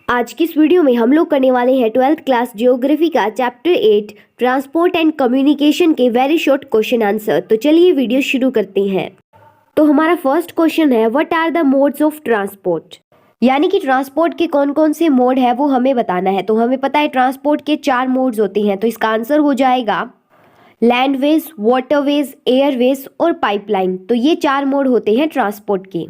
आज की इस वीडियो में हम लोग करने वाले हैं 12th क्लास जियोग्राफी का चैप्टर 8 ट्रांसपोर्ट एंड कम्युनिकेशन के वेरी शॉर्ट क्वेश्चन आंसर। तो चलिए वीडियो शुरू करते हैं। तो हमारा फर्स्ट क्वेश्चन है what are the modes of transport, यानी कि ट्रांसपोर्ट के कौन कौन से मोड है वो हमें बताना है। तो हमें पता है ट्रांसपोर्ट के 4 मोड्स होते हैं, तो इसका आंसर हो जाएगा लैंडवेज, वाटरवेज, एयरवेज और पाइपलाइन। तो ये 4 मोड होते हैं ट्रांसपोर्ट के।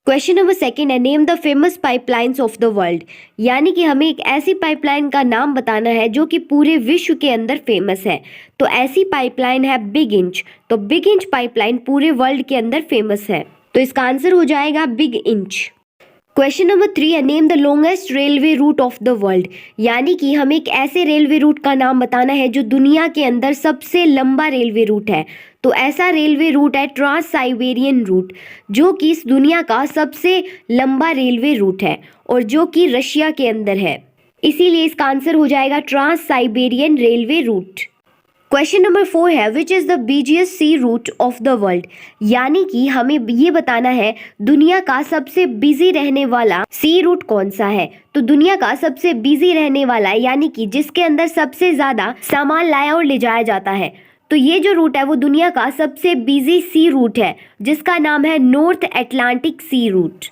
क्वेश्चन नंबर सेकंड है name the famous pipelines of the world, यानी कि हमें एक ऐसी पाइपलाइन का नाम बताना है जो कि पूरे विश्व के अंदर फेमस है। तो ऐसी पाइपलाइन है बिग इंच। तो बिग इंच पाइपलाइन पूरे वर्ल्ड के अंदर फेमस है, तो इसका आंसर हो जाएगा बिग इंच। क्वेश्चन नंबर 3 है name the longest railway route of the world, यानी कि हमें एक ऐसे रेलवे रूट का नाम बताना है जो दुनिया के अंदर सबसे लंबा रेलवे रूट है। तो ऐसा रेलवे रूट है ट्रांस साइबेरियन रूट, जो कि इस दुनिया का सबसे लंबा रेलवे रूट है और जो कि रशिया के अंदर है, इसीलिए इसका आंसर हो जाएगा trans Siberian railway route. Question number 4 है which is the busiest sea route of the world, यानी कि हमें ये बताना है दुनिया का सबसे बिजी रहने वाला सी रूट कौन सा है। तो दुनिया का सबसे बिजी रहने वाला यानी कि जिसके अंदर सबसे ज़्यादा सामान लाया और ले जाया जाता है, तो ये जो रूट है वो दुनिया का सबसे बिजी सी रूट है जिसका नाम है North Atlantic sea route.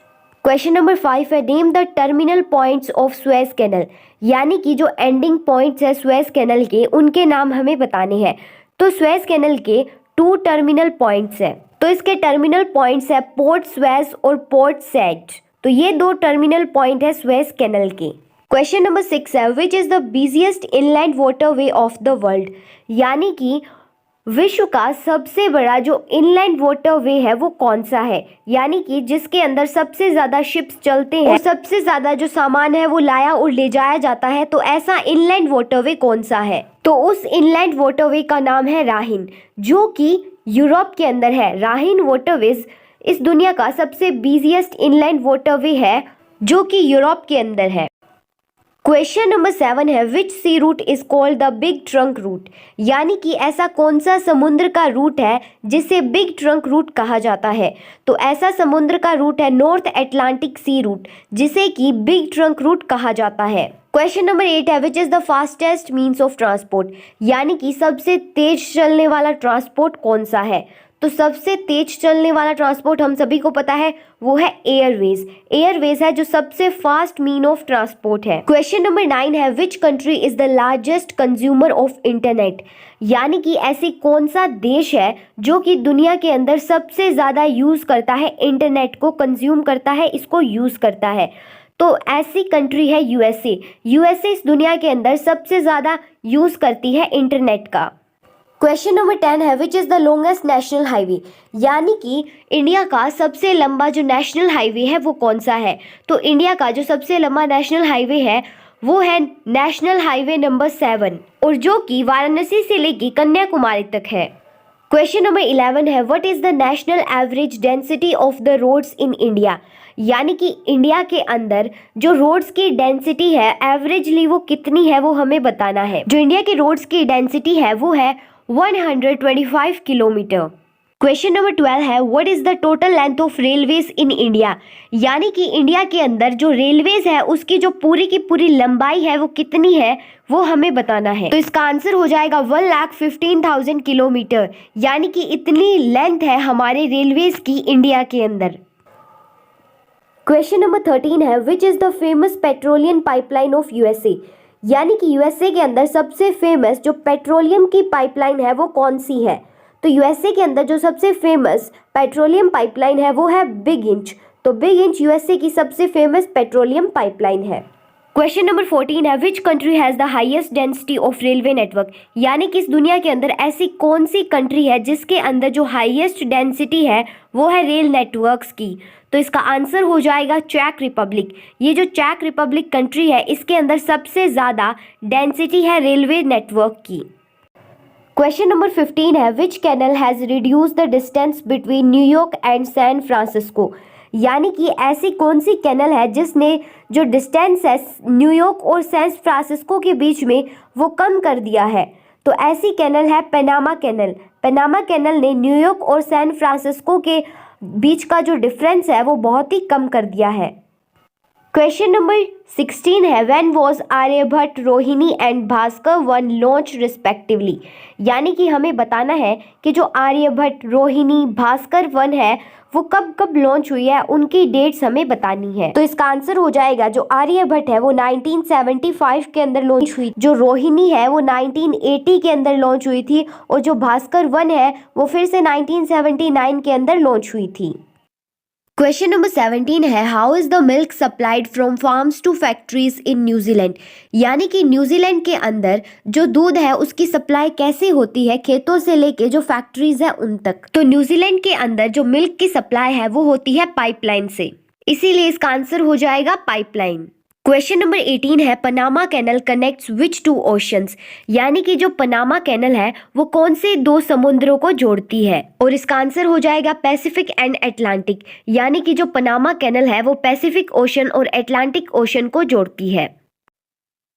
Question number 5 है name the terminal points of Suez canal, यानी कि जो एंडिंग पॉइंट्स है सुएज कैनल के उनके नाम हमें बताने हैं। तो सुएज कैनल के 2 टर्मिनल पॉइंट्स हैं, तो इसके टर्मिनल पॉइंट्स है पोर्ट सुएज और पोर्ट सैड। तो ये 2 टर्मिनल पॉइंट है सुएज कैनल के। क्वेश्चन नंबर 6 है which is the busiest inland waterway of the world, यानी कि विश्व का सबसे बड़ा जो इनलैंड वाटरवे है वो कौन सा है, यानी कि जिसके अंदर सबसे ज़्यादा शिप्स चलते हैं और सबसे ज़्यादा जो सामान है वो लाया और ले जाया जाता है। तो ऐसा इनलैंड वाटरवे कौन सा है, तो उस इनलैंड वाटरवे का नाम है राहिन, जो कि यूरोप के अंदर है। राहिन वाटरवेज इस दुनिया का सबसे बिजिएस्ट इनलैंड वाटरवे है जो कि यूरोप के अंदर है। क्वेश्चन नंबर 7 है which sea route is called the big trunk route, यानी कि ऐसा कौन सा समुद्र का रूट है जिसे बिग ट्रंक रूट कहा जाता है। तो ऐसा समुद्र का रूट है नॉर्थ अटलांटिक सी रूट, जिसे कि बिग ट्रंक रूट कहा जाता है। क्वेश्चन नंबर 8 है which is the fastest means of transport, यानी कि सबसे तेज चलने वाला ट्रांसपोर्ट कौन सा है। तो सबसे तेज चलने वाला ट्रांसपोर्ट हम सभी को पता है वो है एयरवेज। एयरवेज है जो सबसे फास्ट मीन ऑफ ट्रांसपोर्ट है। क्वेश्चन नंबर 9 है which country is the largest consumer of internet, यानी कि ऐसी कौन सा देश है जो कि दुनिया के अंदर सबसे ज़्यादा यूज़ करता है, इंटरनेट को कंज्यूम करता है, इसको यूज़ करता है। तो ऐसी कंट्री है यूएसए। यूएसए इस दुनिया के अंदर सबसे ज़्यादा यूज़ करती है इंटरनेट का। क्वेश्चन नंबर 10 है which is the longest national highway, यानी कि इंडिया का सबसे लंबा जो नेशनल हाईवे है वो कौन सा है। तो इंडिया का जो सबसे लंबा नेशनल हाईवे है वो है नेशनल हाईवे नंबर 7, और जो कि वाराणसी से लेकर कन्याकुमारी तक है। क्वेश्चन नंबर 11 है what is the national average density of the roads in India, यानी कि इंडिया के अंदर जो रोड्स की डेंसिटी है एवरेजली वो कितनी है वो हमें बताना है। जो इंडिया के रोड्स की डेंसिटी है वो है 125 किलोमीटर। क्वेश्चन नंबर 12 है what is the total length of railways in India, यानी कि इंडिया के अंदर जो रेलवेज है उसकी जो पूरी की पूरी लंबाई है वो कितनी है वो हमें बताना है। तो इसका आंसर हो जाएगा 1,15,000 किलोमीटर, यानी कि इतनी लेंथ है हमारे रेलवेज की इंडिया के अंदर। क्वेश्चन नंबर 13 है which is the famous petroleum pipeline of USA, यानी कि यूएसए के अंदर सबसे फेमस जो पेट्रोलियम की पाइपलाइन है वो कौन सी है। तो यूएसए के अंदर जो सबसे फेमस पेट्रोलियम पाइपलाइन है वो है बिग इंच। तो बिग इंच यूएसए की सबसे फेमस पेट्रोलियम पाइपलाइन है। क्वेश्चन नंबर 14 है which country has the highest density of railway network, यानी कि इस दुनिया के अंदर ऐसी कौन सी कंट्री है जिसके अंदर जो हाईएस्ट डेंसिटी है वो है रेल नेटवर्क्स की। तो इसका आंसर हो जाएगा चेक रिपब्लिक। ये जो चेक रिपब्लिक कंट्री है इसके अंदर सबसे ज़्यादा डेंसिटी है रेलवे नेटवर्क की। क्वेश्चन नंबर 15 है which canal has reduce the distance between New York and San Francisco, यानी कि ऐसी कौन सी कैनल है जिसने जो डिस्टेंस है न्यूयॉर्क और सैन फ्रांसिस्को के बीच में वो कम कर दिया है। तो ऐसी कैनल है पनामा कैनल। पनामा कैनल ने न्यूयॉर्क और सैन फ्रांसिस्को के बीच का जो डिफरेंस है वो बहुत ही कम कर दिया है। क्वेश्चन नंबर 16 है when was Aryabhata, Rohini and Bhaskara 1 launch respectively. यानी कि हमें बताना है कि जो आर्यभट्ट, रोहिणी, भास्कर 1 है वो कब कब लॉन्च हुई है, उनकी डेट्स हमें बतानी है। तो इसका आंसर हो जाएगा जो आर्यभट्ट है वो 1975 के अंदर लॉन्च हुई, जो रोहिणी है वो 1980 के अंदर लॉन्च हुई थी और जो भास्कर 1 है वो फिर से 1979 के अंदर लॉन्च हुई थी। क्वेश्चन नंबर 17 है how is the milk supplied from farms to factories in New Zealand. यानी कि न्यूजीलैंड के अंदर जो दूध है उसकी सप्लाई कैसे होती है खेतों से लेके जो फैक्ट्रीज है उन तक। तो न्यूजीलैंड के अंदर जो मिल्क की सप्लाई है वो होती है पाइपलाइन से, इसीलिए इसका आंसर हो जाएगा पाइपलाइन। क्वेश्चन नंबर 18 है पनामा कैनल कनेक्ट्स विच 2 ओशंस। यानी कि जो पनामा कैनल है वो कौन से 2 समुद्रों को जोड़ती है, और इसका आंसर हो जाएगा पैसिफिक एंड अटलांटिक। यानी कि जो पनामा कैनल है वो पैसिफिक ओशन और अटलांटिक ओशन को जोड़ती है।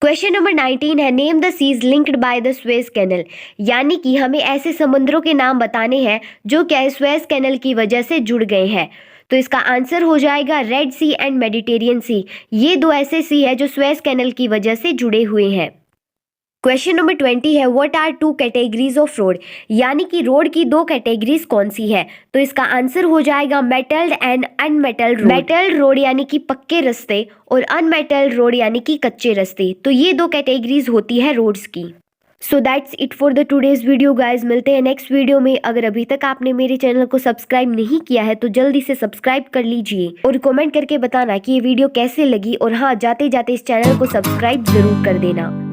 क्वेश्चन नंबर 19 है name the seas linked by the Suez canal. यानी कि हमें ऐसे समुद्रों के नाम बताने हैं जो क्या है स्वेज कैनल की वजह से जुड़ गए हैं। तो इसका आंसर हो जाएगा रेड सी एंड मेडिटेरियन सी। ये 2 ऐसे सी है जो स्वेज कैनल की वजह से जुड़े हुए हैं। क्वेश्चन नंबर 20 है what are 2 categories of road. यानी कि रोड की 2 कैटेगरीज कौन सी है। तो इसका आंसर हो जाएगा metalled and unmetalled road. Metalled road यानी कि पक्के रास्ते और अनमेटल्ड रोड यानी कि कच्चे रास्ते। तो ये 2 कैटेगरीज होती है रोड्स की। So that's it for the today's video guys. मिलते हैं नेक्स्ट वीडियो में। अगर अभी तक आपने मेरे चैनल को सब्सक्राइब नहीं किया है तो जल्दी से सब्सक्राइब कर लीजिए और कमेंट करके बताना कि ये वीडियो कैसे लगी, और हाँ जाते जाते इस चैनल को सब्सक्राइब जरूर कर देना।